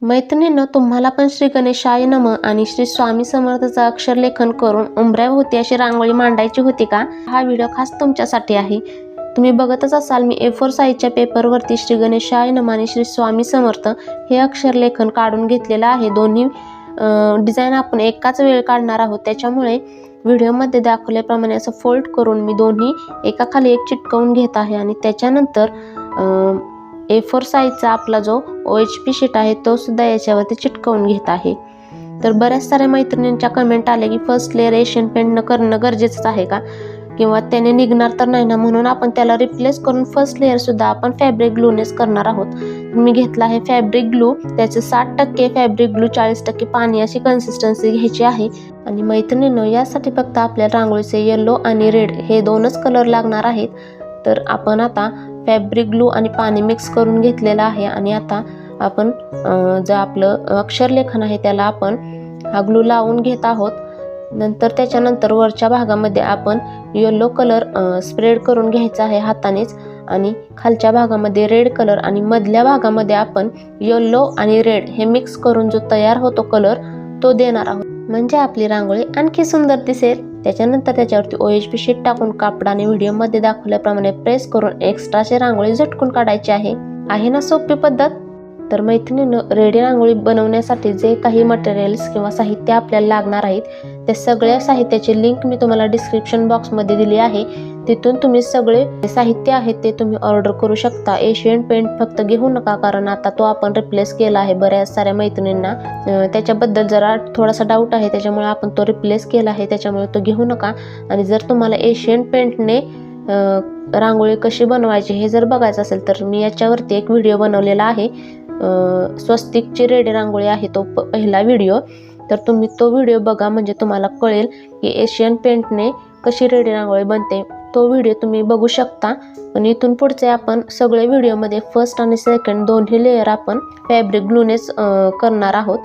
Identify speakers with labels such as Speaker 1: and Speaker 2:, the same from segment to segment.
Speaker 1: मैत्रिणींनो, तुम्हाला पण श्री गणेशाय नमः आणि श्री स्वामी समर्थाचं अक्षरलेखन करून उंबऱ्याभोवती अशी रांगोळी मांडायची होती का? हा व्हिडिओ खास तुमच्यासाठी आहे. तुम्ही बघतच असाल, मी A4 साईजच्या पेपरवरती श्री गणेशाय नमः आणि श्री स्वामी समर्थ हे अक्षरलेखन काढून घेतलेलं आहे. दोन्ही डिझाईन आपण एकाच वेळ काढणार आहोत, त्याच्यामुळे व्हिडिओमध्ये दाखवल्याप्रमाणे असं फोल्ड करून मी दोन्ही एकाखाली एक चिटकवून घेत आहे आणि त्याच्यानंतर A4 साईजचा आपला जो OHP शीट आहे तो सुद्धा याच्यावरती चिटकवून घेत आहे. तर बऱ्याच साऱ्या मैत्रिणींच्या कमेंट आले की फर्स्ट लेअर एशियन पेंट न करणं गरजेचंच आहे का, किंवा त्याने निघणार तर नाही ना, म्हणून आपण त्याला रिप्लेस करून फर्स्ट लेअर सुद्धा आपण फॅब्रिक ग्लूनेच करणार आहोत. मी घेतला आहे फॅब्रिक ग्लू, त्याचे 60% फॅब्रिक ग्लू 40% पाणी अशी कन्सिस्टन्सी घ्यायची आहे. आणि मैत्रिणींनो, यासाठी फक्त आपल्या रांगोळीचे येलो आणि रेड हे दोनच कलर लागणार आहेत. तर आपण आता फॅब्रिक ग्लू आणि पाणी मिक्स करून घेतलेलं आहे आणि आता आपण जे आपलं अक्षरलेखन आहे त्याला आपण हा ग्लू लावून घेत आहोत. नंतर त्याच्यानंतर वरच्या भागामध्ये आपण येलो कलर स्प्रेड करून घ्यायचा आहे हातानेच, आणि खालच्या भागामध्ये रेड कलर आणि मधल्या भागामध्ये आपण येलो आणि रेड हे मिक्स करून जो तयार होतो कलर तो देणार आहोत, म्हणजे आपली रांगोळी आणखी सुंदर दिसेल. त्याच्यानंतर त्याच्यावरती OHP शीट टाकून कापडाने व्हिडिओमध्ये दाखवल्याप्रमाणे प्रेस करून एक्स्ट्राची रांगोळी झटकून काढायची आहे ना सोपी पद्धत. तर मैत्रिणींनो, रेडी रांगोळी बनवण्यासाठी जे काही मटेरियल्स किंवा साहित्य आपल्याला लागणार आहेत त्या सगळ्या साहित्याची लिंक मी तुम्हाला डिस्क्रिप्शन बॉक्समध्ये दिली आहे. तिथून तुम्ही सगळे साहित्य आहेत ते तुम्ही ऑर्डर करू शकता. एशियन पेंट फक्त घेऊ नका, कारण आता तो आपण रिप्लेस केला आहे. बऱ्याच साऱ्या मैत्रिणींना त्याच्याबद्दल जरा थोडासा डाऊट आहे, त्याच्यामुळे आपण तो रिप्लेस केला आहे, त्याच्यामुळे तो घेऊ नका. आणि जर तुम्हाला एशियन पेंटने रांगोळी कशी बनवायची हे जर बघायचं असेल तर मी याच्यावरती एक व्हिडिओ बनवलेला आहे. स्वस्तिकची रेडी रांगोळी आहे तो पहिला व्हिडिओ. तर तुम्ही तो व्हिडिओ बघा, म्हणजे तुम्हाला कळेल की एशियन पेंटने कशी रेडी रांगोळी बनते. तो व्हिडिओ तुम्ही बघू शकता. पण इथून पुढचे आपण सगळे व्हिडिओमध्ये फर्स्ट आणि सेकंड दोन्ही लेअर आपण फॅब्रिक ग्लूनेच करणार आहोत.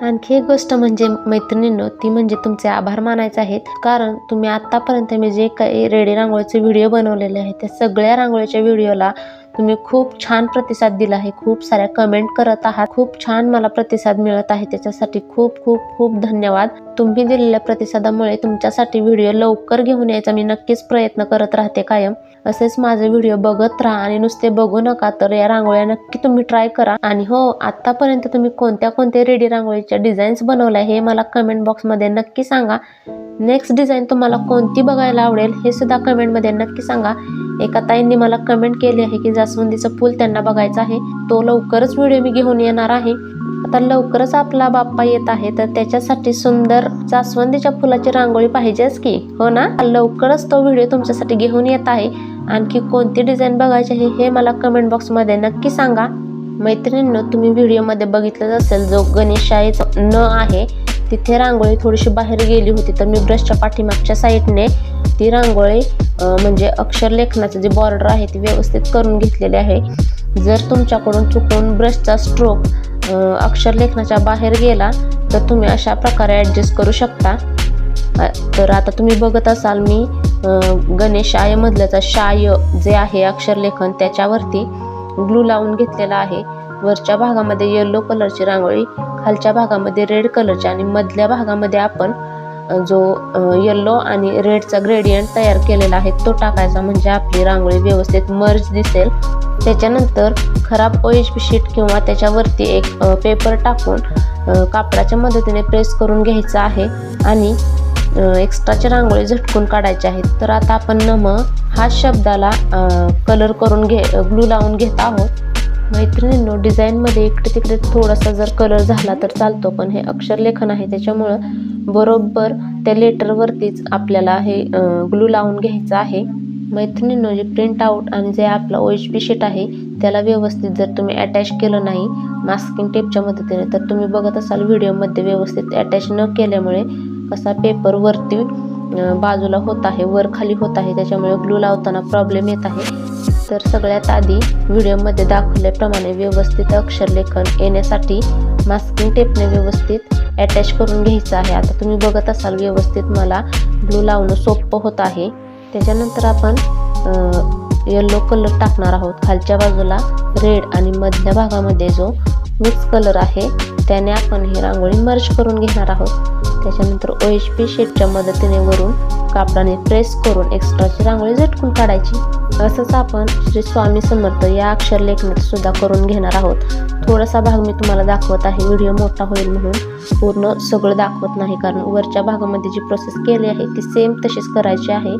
Speaker 1: आणखी एक गोष्ट म्हणजे मैत्रिणींनो, ती म्हणजे तुमचे आभार मानायचे आहेत, कारण तुम्ही आत्तापर्यंत मी जे काही रेडी रांगोळीचे व्हिडिओ बनवलेले आहेत त्या सगळ्या रांगोळीच्या व्हिडिओला तुम्ही खूप छान प्रतिसाद दिला आहे. खूप साऱ्या कमेंट करत आहात, खूप छान मला प्रतिसाद मिळत आहे. त्याच्यासाठी खूप खूप खूप धन्यवाद. तुम्ही दिलेल्या प्रतिसादामुळे तुमच्यासाठी व्हिडिओ लवकर घेऊन यायचा मी नक्कीच प्रयत्न करत राहते कायम. असेच माझे व्हिडिओ बघत राहा आणि नुसते बघू नका, तर या रांगोळ्या नक्की तुम्ही ट्राय करा. आणि हो, आतापर्यंत तुम्ही कोणत्या रेडी रांगोळीच्या डिझाईन्स बनवल्या हे मला कमेंट बॉक्समध्ये नक्की सांगा. नेक्स्ट डिझाईन तुम्हाला कोणती बघायला आवडेल हे सुद्धा कमेंटमध्ये नक्की सांगा. एका ताईंनी मला कमेंट केली आहे की जास्वंदीचं फूल त्यांना बघायचं आहे, तो लवकरच व्हिडिओ मी घेऊन येणार आहे. आता लवकरच आपला बाप्पा येत आहे, तर त्याच्यासाठी सुंदर जास्वंदीच्या फुलाची रांगोळी पाहिजेच की, हो ना. लवकरच तो व्हिडिओ तुमच्यासाठी घेऊन येत आहे. आणखी कोणती डिझाईन बघायची आहे हे मला कमेंट बॉक्समध्ये नक्की सांगा. मैत्रिणींनो, तुम्ही व्हिडिओमध्ये बघितलंच असेल, जो गणेशाचं न आहे तिथे रांगोळी थोडीशी बाहेर गेली होती, तर मी ब्रशच्या पाठीमागच्या साईडने ती रांगोळी म्हणजे अक्षरलेखनाचं जे बॉर्डर आहे ती व्यवस्थित करून घेतलेली आहे. जर तुमच्याकडून चुकून ब्रशचा स्ट्रोक अक्षरलेखनाच्या बाहेर गेला तर तुम्ही अशा प्रकारे ॲडजस्ट करू शकता. तर आता तुम्ही बघत असाल, मी गणेशाय मधल्याचा शाय जे आहे अक्षरलेखन त्याच्यावरती ग्लू लावून घेतलेला आहे. वरच्या भागामध्ये येलो कलरची रांगोळी, खालच्या भागामध्ये रेड कलरची, आणि मधल्या भागामध्ये आपण जो येलो आणि रेडचा ग्रेडियंट तयार केलेला आहे तो टाकायचा, म्हणजे आपली रांगोळी व्यवस्थित मर्ज दिसेल. त्याच्यानंतर खराब OHP शीट किंवा त्याच्यावरती एक पेपर टाकून कापडाच्या मदतीने प्रेस करून घ्यायचं आहे आणि एक्स्ट्राची रांगोळी झटकून काढायची आहे. तर आता आपण नमः हा शब्दाला कलर करून ग्लू लावून घेत आहोत. मैत्रिणींनो, डिझाईनमध्ये इकडे तिकडे थोडासा जर कलर झाला तर चालतो, पण हे अक्षरलेखन आहे त्याच्यामुळं बरोबर त्या लेटरवरतीच आपल्याला हे ग्लू लावून घ्यायचं आहे. मैत्रिणींनो, जे प्रिंट आउट आणि जे आपला OHP शीट आहे त्याला व्यवस्थित जर तुम्ही अटॅच केलं नाही मास्किंग टेपच्या मदतीने, तर तुम्ही बघत असाल व्हिडिओमध्ये व्यवस्थित अटॅच न केल्यामुळे कसा पेपर वरती बाजूला होत आहे, वर खाली होत आहे, त्याच्यामुळे ग्लू लावताना प्रॉब्लेम येत आहे. तर सगळ्यात आधी व्हिडिओमध्ये दाखवल्याप्रमाणे व्यवस्थित अक्षरलेखन येण्यासाठी मास्किंग टेपने व्यवस्थित अटॅच करून घ्यायचं आहे. आता तुम्ही बघत असाल व्यवस्थित मला ग्लू लावणं सोपं होत आहे. त्याच्यानंतर आपण येलो कलर टाकणार आहोत, खालच्या बाजूला रेड आणि मधल्या भागामध्ये जो मिक्स कलर आहे त्याने आपण ही रांगोळी मर्ज करून घेणार आहोत। त्याच्यानंतर OHP शीटच्या मदतीने वरून कापडाने प्रेस करून एक्स्ट्राची रांगोळी झटकून काढायची। असंच आपण श्री स्वामी समर्थ या अक्षर लेखनात सुद्धा करून घेणार आहोत। थोडासा भाग मी तुम्हाला दाखवत आहे, व्हिडिओ मोठा होईल म्हणून पूर्ण सगळं दाखवत नाही, कारण वरच्या भागामध्ये जी प्रोसेस केली आहे ती सेम तशीच करायची आहे।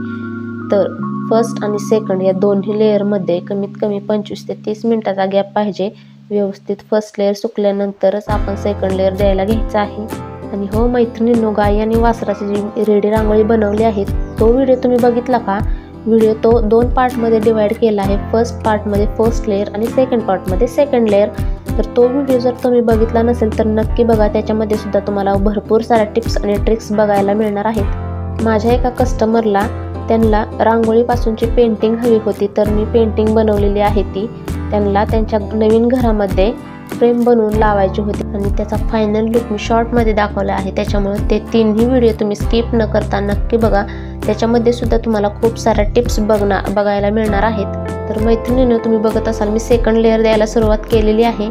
Speaker 1: तर फर्स्ट आणि सेकंड या दोन्ही लेअरमध्ये कमीत कमी 25 ते 30 मिनिटाचा गॅप पाहिजे। व्यवस्थित फर्स्ट लेअर सुकल्यानंतरच आपण सेकंड लेअर द्यायला घ्यायचा आहे। आणि हो मैत्रिणींनो, गाई आणि वासराची जी रेडी रांगोळी बनवली आहे तो व्हिडिओ तुम्ही बघितला का? व्हिडिओ तो 2 पार्टमध्ये डिवाइड केला आहे। फर्स्ट पार्टमध्ये फर्स्ट लेअर आणि सेकंड पार्टमध्ये सेकंड लेअर। तर तो व्हिडिओ जर तुम्ही बघितला नसेल तर नक्की बघा, त्याच्यामध्ये सुद्धा तुम्हाला भरपूर साऱ्या टिप्स आणि ट्रिक्स बघायला मिळणार आहेत। माझ्या एका कस्टमरला त्यांना रांगोळीपासूनची पेंटिंग हवी होती, तर मी पेंटिंग बनवलेली आहे ती त्यांना त्यांच्या नवीन घरामध्ये फ्रेम बनवून लावायची होती आणि त्याचा फायनल लुक मी शॉर्टमध्ये दाखवला आहे। त्याच्यामुळे ते 3ही व्हिडिओ तुम्ही स्किप न करता नक्की बघा, त्याच्यामध्ये सुद्धा तुम्हाला खूप साऱ्या टिप्स बघायला मिळणार आहेत। तर मैत्रिणींनो, तुम्ही बघत असाल मी सेकंड लेअर द्यायला सुरुवात केलेली आहे।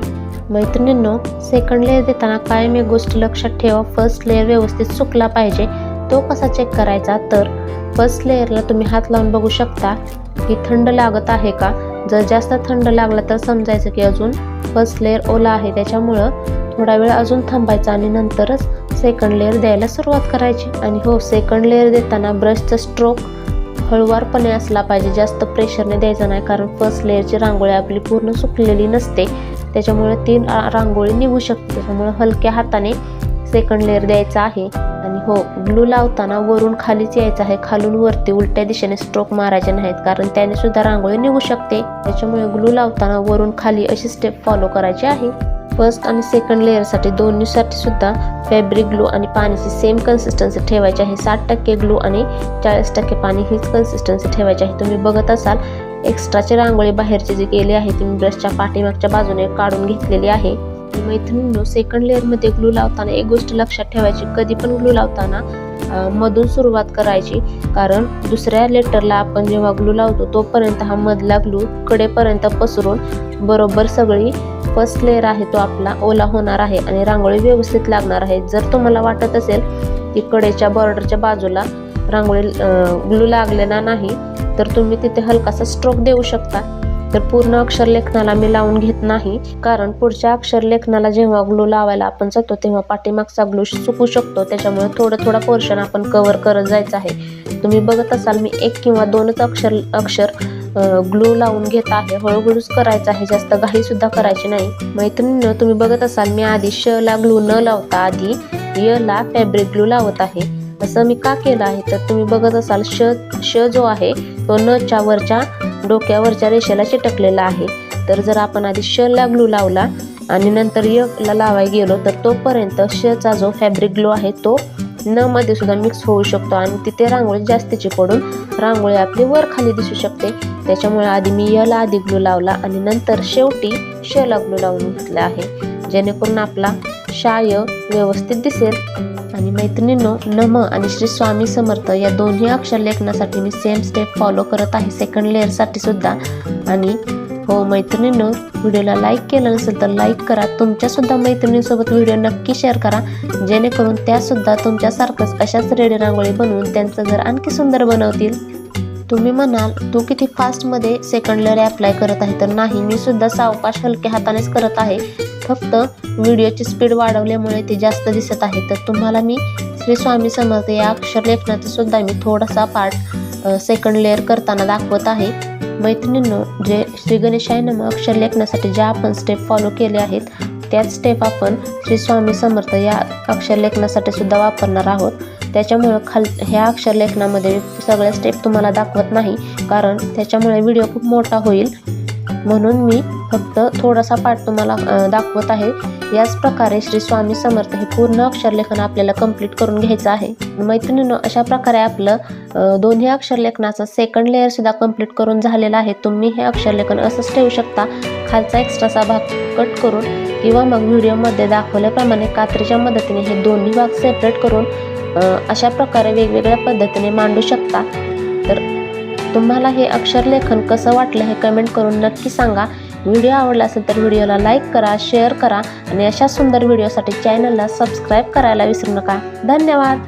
Speaker 1: मैत्रिणींनो, सेकंड लेअर देताना कायम एक गोष्ट लक्षात ठेवा, फर्स्ट लेअर व्यवस्थित सुकला पाहिजे। तो कसा चेक करायचा, तर फर्स्ट लेअरला तुम्ही हात लावून बघू शकता की थंड लागत आहे का। जर जास्त थंड लागला तर समजायचं की अजून फर्स्ट लेअर ओला आहे, त्याच्यामुळं थोडा वेळ अजून थांबायचा आणि नंतरच सेकंड लेअर द्यायला सुरुवात करायची। आणि हो, सेकंड लेअर देताना ब्रशचा स्ट्रोक हळुवारपणे असला पाहिजे, जास्त प्रेशरने द्यायचा नाही, कारण फर्स्ट लेअरची रांगोळी आपली पूर्ण सुकलेली नसते, त्याच्यामुळे ती रांगोळी निघू शकते। त्याच्यामुळे हलक्या हाताने सेकंड लेअर द्यायचा आहे। आणि हो, ग्लू लावताना वरून खालीच यायचं आहे, खालून वरती उलट्या दिशेने स्ट्रोक मारायचे नाहीत, कारण त्याने सुद्धा रांगोळी निघू शकते। त्याच्यामुळे ग्लू लावताना वरून खाली अशी स्टेप फॉलो करायची आहे। फर्स्ट आणि सेकंड लेअरसाठी दोन्हीसाठी सुद्धा फॅब्रिक ग्लू आणि पाण्याची सेम कन्सिस्टन्सी ठेवायची आहे। 60% ग्लू आणि 40% पाणी हीच कन्सिस्टन्सी ठेवायची आहे। तुम्ही बघत असाल एक्स्ट्राची रांगोळी बाहेरची जी केली आहे ती मी ब्रशच्या पाठीमागच्या बाजूने काढून घेतलेली आहे। मैत्रिणींनो, सेकंड लेअरमध्ये ग्लू लावताना एक गोष्ट लक्षात ठेवायची, कधी पण ग्लू लावताना मधून सुरुवात करायची, कारण दुसऱ्या लेटरला आपण जेव्हा ग्लू लावतो तोपर्यंत हा मधला ग्लू कडेपर्यंत पसरून बरोबर सगळी फर्स्ट लेअर आहे तो आपला ओला होणार आहे आणि रांगोळी व्यवस्थित लागणार आहे। जर तुम्हाला वाटत असेल की कडेच्या बॉर्डरच्या बाजूला रांगोळी ग्लू लागलेला नाही तर तुम्ही तिथे हलकासा स्ट्रोक देऊ शकता। तर पूर्ण अक्षर लेखनाला मी लावून घेत नाही, कारण पुढच्या अक्षर लेखनाला जेव्हा ग्लू लावायला आपण जातो तेव्हा पाठीमागचा ग्लू सुकू शकतो, त्याच्यामुळे थोडं पोर्शन आपण कव्हर करत जायचं आहे। तुम्ही बघत असाल मी 1 किंवा 2च अक्षर ग्लू लावून घेत आहे, हळूहळूच करायचं आहे, जास्त घाई सुद्धा करायची नाही। मैत्रिणींनो, तुम्ही बघत असाल मी आधी श ला ग्लू न लावता आधी य ला फॅब्रिक ग्लू लावत आहे। असं मी का केलं आहे तर तुम्ही बघत असाल श जो आहे तो न च्या वरच्या डोक्यावरच्या रेषेला चिटकलेला आहे। तर जर आपण आधी श ला ग्लू लावला आणि नंतर य ला लावायला गेलो तर तोपर्यंत श चा जो फॅब्रिक ग्लू आहे तो न मध्ये सुद्धा मिक्स होऊ शकतो आणि तिथे रांगोळी जास्तीची पडून रांगोळी आपली वर खाली दिसू शकते। त्याच्यामुळे आधी मी य ला आधी ग्लू लावला आणि नंतर शेवटी श ला ग्लू लावून घेतला आहे, जेणेकरून आपला शाय व्यवस्थित दिसेल। आणि मैत्रिणींनो, नम आणि श्री स्वामी समर्थ या दोन्ही अक्षर लेखनासाठी मी सेम स्टेप फॉलो करत आहे सेकंड लेअरसाठी सुद्धा। आणि हो मैत्रिणींनो, व्हिडिओला लाईक केलं नसेल तर लाईक करा, तुमच्या सुद्धा मैत्रिणींसोबत व्हिडिओ नक्की शेअर करा, जेणेकरून त्या सुद्धा तुमच्यासारखंच अशाच रेडी रांगोळी बनवून त्यांचं घर आणखी सुंदर बनवतील। तुम्ही म्हणाल तू किती फास्टमध्ये सेकंड लेअर अप्लाय करत आहे, तर नाही, मी सुद्धा सावकाश हलक्या हातानेच करत आहे, फक्त व्हिडिओची स्पीड वाढवल्यामुळे ते जास्त दिसत आहे। तर तुम्हाला मी श्री स्वामी समर्थ या अक्षर लेखनाचा सुद्धा मी थोडासा पार्ट सेकंड लेअर करताना दाखवत आहे। मैत्रिणींनो, जे श्री गणेशाय नमः अक्षर लेखनासाठी ज्या आपण स्टेप फॉलो केले आहेत त्याच स्टेप आपण श्री स्वामी समर्थ या अक्षर लेखनासाठी सुद्धा वापरणार आहोत। त्याच्यामुळं ह्या अक्षर लेखनामध्ये सगळ्या स्टेप तुम्हाला दाखवत नाही, कारण त्याच्यामुळे व्हिडिओ खूप मोठा होईल, म्हणून मी फक्त थोडासा पार्ट तुम्हाला दाखवत आहे। याच प्रकारे श्री स्वामी समर्थ हे पूर्ण अक्षरलेखन आपल्याला कंप्लीट करून घ्यायचं आहे। मैत्रिणींनो, अशा प्रकारे आपलं दोन्ही अक्षरलेखनाचं सेकंड लेअर सुद्धा कंप्लीट करून झालेलं आहे। तुम्ही हे अक्षरलेखन असंच ठेवू शकता, खालचा एक्स्ट्राचा भाग कट करून किंवा मग व्हिडिओमध्ये दाखवल्याप्रमाणे कात्रीच्या मदतीने हे दोन्ही भाग सेपरेट करून अशा प्रकारे वेगवेगळ्या पद्धतीने मांडू शकता। तर तुम्हाला हे अक्षरलेखन कसं वाटलं हे कमेंट करून नक्की सांगा। व्हिडिओ आवडला असेल तर व्हिडिओला लाईक करा, शेअर करा आणि अशा सुंदर व्हिडिओसाठी चॅनलला सबस्क्राईब करायला विसरू नका. धन्यवाद.